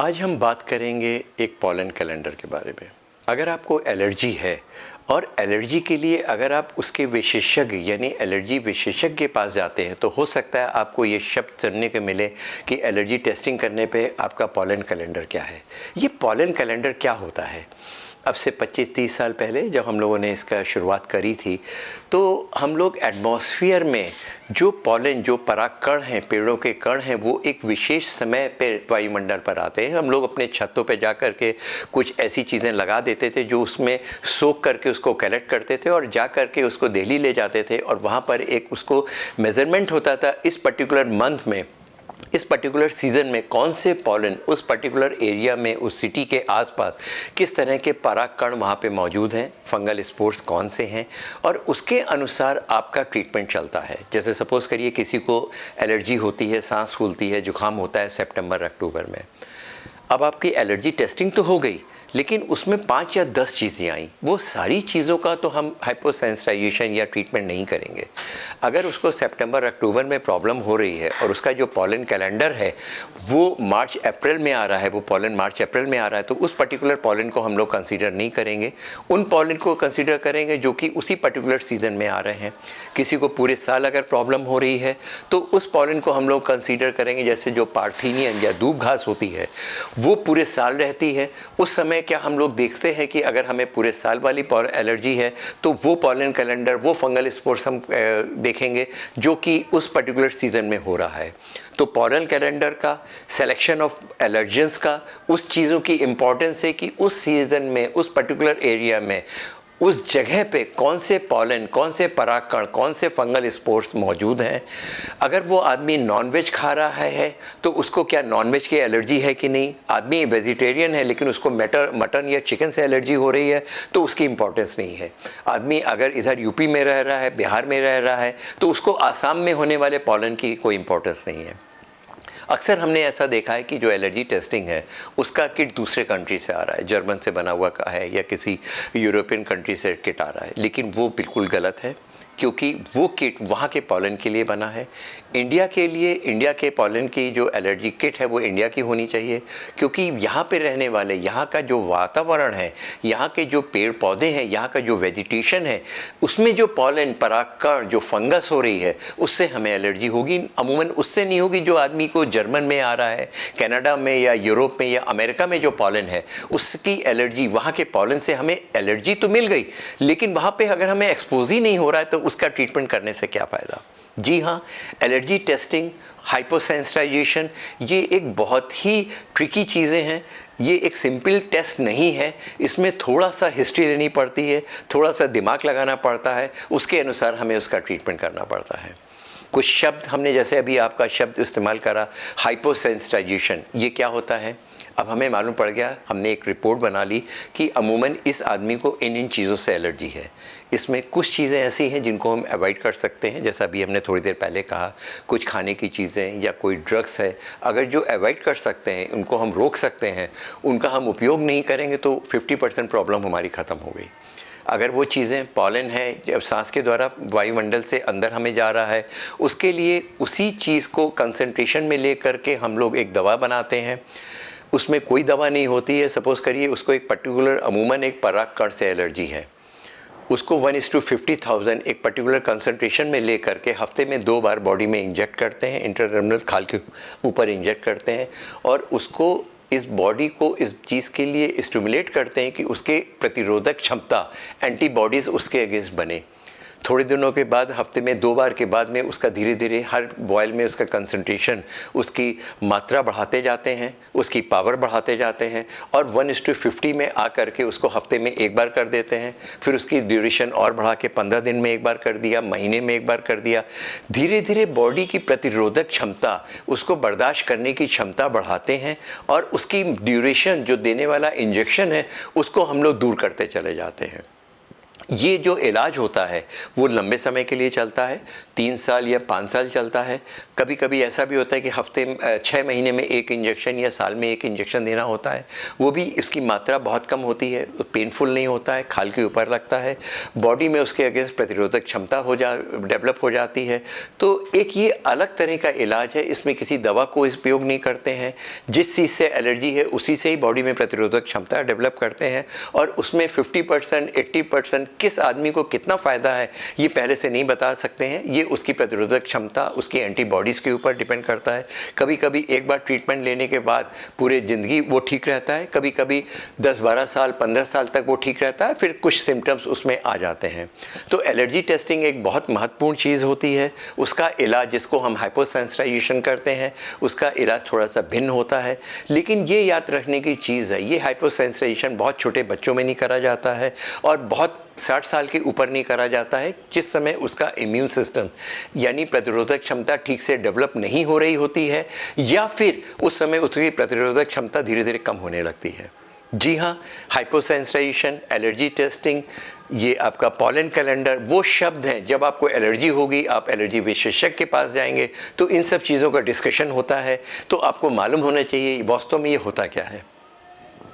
आज हम बात करेंगे एक पॉलन कैलेंडर के बारे में। अगर आपको एलर्जी है और एलर्जी के लिए अगर आप उसके विशेषज्ञ यानी एलर्जी विशेषज्ञ के पास जाते हैं तो हो सकता है आपको ये शब्द सुनने को मिले कि एलर्जी टेस्टिंग करने पे आपका पॉलन कैलेंडर क्या है। ये पॉलन कैलेंडर क्या होता है? अब से 25-30 साल पहले जब हम लोगों ने इसका शुरुआत करी थी तो हम लोग एटमॉस्फेयर में जो पॉलन जो परागकण हैं, पेड़ों के कण हैं, वो एक विशेष समय पे वायुमंडल पर आते हैं। हम लोग अपने छतों पे जा कर के कुछ ऐसी चीज़ें लगा देते थे जो उसमें सोख करके उसको कलेक्ट करते थे और जा कर के उसको दिल्ली ले जाते थे और वहाँ पर एक उसको मेज़रमेंट होता था इस पर्टिकुलर मंथ में, इस पर्टिकुलर सीज़न में कौन से पॉलन उस पर्टिकुलर एरिया में, उस सिटी के आसपास किस तरह के परागकण वहाँ पे मौजूद हैं, फंगल स्पोर्स कौन से हैं, और उसके अनुसार आपका ट्रीटमेंट चलता है। जैसे सपोज़ करिए किसी को एलर्जी होती है, सांस फूलती है, जुकाम होता है सितंबर अक्टूबर में। अब आपकी एलर्जी टेस्टिंग तो हो गई लेकिन उसमें 5 या 10 चीज़ें आई। वो सारी चीज़ों का तो हम हाइपोसेंसिटाइजेशन या ट्रीटमेंट नहीं करेंगे। अगर उसको सितंबर अक्टूबर में प्रॉब्लम हो रही है और उसका जो पॉलन कैलेंडर है वो मार्च अप्रैल में आ रहा है, वो पॉलन मार्च अप्रैल में आ रहा है, तो उस पर्टिकुलर पॉलन को हम लोग कंसीडर नहीं करेंगे। उन पॉलन को कंसीडर करेंगे जो कि उसी पर्टिकुलर सीज़न में आ रहे हैं। किसी को पूरे साल अगर प्रॉब्लम हो रही है तो उस पॉलन को हम लोग कंसीडर करेंगे। जैसे जो पार्थीनियन या दूब घास होती है वो पूरे साल रहती है, उस समय क्या हम लोग देखते हैं कि अगर हमें पूरे साल वाली एलर्जी है तो वो पॉलन कैलेंडर, वो फंगल स्पोर्स हम देखेंगे जो कि उस पर्टिकुलर सीज़न में हो रहा है। तो पॉलन कैलेंडर का सिलेक्शन ऑफ एलर्जेंस का उस चीज़ों की इम्पोर्टेंस है कि उस सीज़न में, उस पर्टिकुलर एरिया में, उस जगह पे कौन से पॉलन, कौन से परागकण, कौन से फंगल स्पोर्स मौजूद हैं। अगर वो आदमी नॉनवेज खा रहा है तो उसको क्या नॉनवेज की एलर्जी है कि नहीं। आदमी वेजिटेरियन है लेकिन उसको मटन या चिकन से एलर्जी हो रही है तो उसकी इम्पोर्टेंस नहीं है। आदमी अगर इधर यूपी में रह रहा है, बिहार में रह रहा है, तो उसको आसाम में होने वाले पॉलन की कोई इम्पोर्टेंस नहीं है। अक्सर हमने ऐसा देखा है कि जो एलर्जी टेस्टिंग है उसका किट दूसरे कंट्री से आ रहा है, जर्मन से बना हुआ का है या किसी यूरोपियन कंट्री से किट आ रहा है, लेकिन वो बिल्कुल गलत है क्योंकि वो किट वहाँ के पॉलन के लिए बना है। इंडिया के लिए, इंडिया के पॉलन की जो एलर्जी किट है वो इंडिया की होनी चाहिए क्योंकि यहाँ पे रहने वाले, यहाँ का जो वातावरण है, यहाँ के जो पेड़ पौधे हैं, यहाँ का जो वेजिटेशन है, उसमें जो पॉलन, परागकण, जो फंगस हो रही है उससे हमें एलर्जी होगी। अमूमन उससे नहीं होगी जो आदमी को जर्मन में आ रहा है, कनाडा में या यूरोप में या अमेरिका में जो पॉलन है उसकी एलर्जी, वहाँ के पॉलन से हमें एलर्जी तो मिल गई लेकिन वहाँ पर अगर हमें एक्सपोज ही नहीं हो रहा है तो उसका ट्रीटमेंट करने से क्या फ़ायदा। जी हाँ, एलर्जी टेस्टिंग, हाइपोसेंसिटाइजेशन ये एक बहुत ही ट्रिकी चीज़ें हैं। ये एक सिंपल टेस्ट नहीं है, इसमें थोड़ा सा हिस्ट्री लेनी पड़ती है, थोड़ा सा दिमाग लगाना पड़ता है, उसके अनुसार हमें उसका ट्रीटमेंट करना पड़ता है। कुछ शब्द हमने, जैसे अभी आपका शब्द इस्तेमाल करा हाइपोसेंसिटाइजेशन, ये क्या होता है? अब हमें मालूम पड़ गया, हमने एक रिपोर्ट बना ली कि अमूमन इस आदमी को इन चीज़ों से एलर्जी है। इसमें कुछ चीज़ें ऐसी हैं जिनको हम अवॉइड कर सकते हैं, जैसा अभी हमने थोड़ी देर पहले कहा, कुछ खाने की चीज़ें या कोई ड्रग्स है, अगर जो अवॉइड कर सकते हैं, उनको हम रोक सकते हैं, उनका हम उपयोग नहीं करेंगे तो 50% प्रॉब्लम हमारी ख़त्म हो गई। अगर वो चीज़ें पॉलन है, जब सांस के द्वारा वायुमंडल से अंदर हमें जा रहा है, उसके लिए उसी चीज़ को कंसंट्रेशन में ले करके हम लोग एक दवा बनाते हैं। उसमें कोई दवा नहीं होती है। सपोज़ करिए उसको एक पर्टिकुलर, अमूमन एक परागकण से एलर्जी है, उसको 1:50,000 एक पर्टिकुलर कंसंट्रेशन में ले करके हफ्ते में 2 बार बॉडी में इंजेक्ट करते हैं, इंट्राडर्मल खाल के ऊपर इंजेक्ट करते हैं और उसको, इस बॉडी को इस चीज़ के लिए स्टिमुलेट करते हैं कि उसके प्रतिरोधक क्षमता, एंटीबॉडीज़ उसके अगेंस्ट बने। थोड़े दिनों के बाद, हफ्ते में 2 बार के बाद में उसका धीरे धीरे हर बॉयल में उसका कंसंट्रेशन, उसकी मात्रा बढ़ाते जाते हैं, उसकी पावर बढ़ाते जाते हैं और 1:50 में आ करके उसको हफ्ते में 1 बार कर देते हैं। फिर उसकी ड्यूरेशन और बढ़ा के 15 दिन में 1 बार कर दिया, महीने में 1 बार कर दिया। धीरे धीरे बॉडी की प्रतिरोधक क्षमता, उसको बर्दाश्त करने की क्षमता बढ़ाते हैं और उसकी ड्यूरेशन, जो देने वाला इंजेक्शन है, उसको हम लोग दूर करते चले जाते हैं। ये जो इलाज होता है वो लंबे समय के लिए चलता है, 3 साल या 5 साल चलता है। कभी कभी ऐसा भी होता है कि हफ्ते 6 महीने में एक इंजेक्शन या साल में एक इंजेक्शन देना होता है। वो भी इसकी मात्रा बहुत कम होती है, पेनफुल नहीं होता है, खाल के ऊपर लगता है, बॉडी में उसके अगेंस्ट प्रतिरोधक क्षमता डेवलप हो जाती है। तो एक ये अलग तरह का इलाज है, इसमें किसी दवा को उपयोग नहीं करते हैं। जिस चीज़ से एलर्जी है उसी से ही बॉडी में प्रतिरोधक क्षमता डेवलप करते हैं, और उसमें 50% 80% किस आदमी को कितना फ़ायदा है ये पहले से नहीं बता सकते हैं। ये उसकी प्रतिरोधक क्षमता, उसकी एंटीबॉडीज़ के ऊपर डिपेंड करता है। कभी कभी एक बार ट्रीटमेंट लेने के बाद पूरे ज़िंदगी वो ठीक रहता है, कभी कभी 10-12 साल 15 साल तक वो ठीक रहता है, फिर कुछ सिम्टम्स उसमें आ जाते हैं। तो एलर्जी टेस्टिंग एक बहुत महत्वपूर्ण चीज़ होती है। उसका इलाज, जिसको हम हाइपोसेंसिटाइजेशन करते हैं, उसका इलाज थोड़ा सा भिन्न होता है। लेकिन ये याद रखने की चीज़ है, ये हाइपोसेंसिटाइजेशन बहुत छोटे बच्चों में नहीं करा जाता है और बहुत 60 साल के ऊपर नहीं करा जाता है, जिस समय उसका इम्यून सिस्टम यानी प्रतिरोधक क्षमता ठीक से डेवलप नहीं हो रही होती है, या फिर उस समय उसकी प्रतिरोधक क्षमता धीरे धीरे कम होने लगती है। जी हाँ, हाइपोसेंसिटाइजेशन, एलर्जी टेस्टिंग, ये आपका पॉलन कैलेंडर वो शब्द हैं। जब आपको एलर्जी होगी, आप एलर्जी विशेषज्ञ के पास जाएंगे तो इन सब चीज़ों का डिस्कशन होता है। तो आपको मालूम होना चाहिए वास्तव में ये होता क्या है।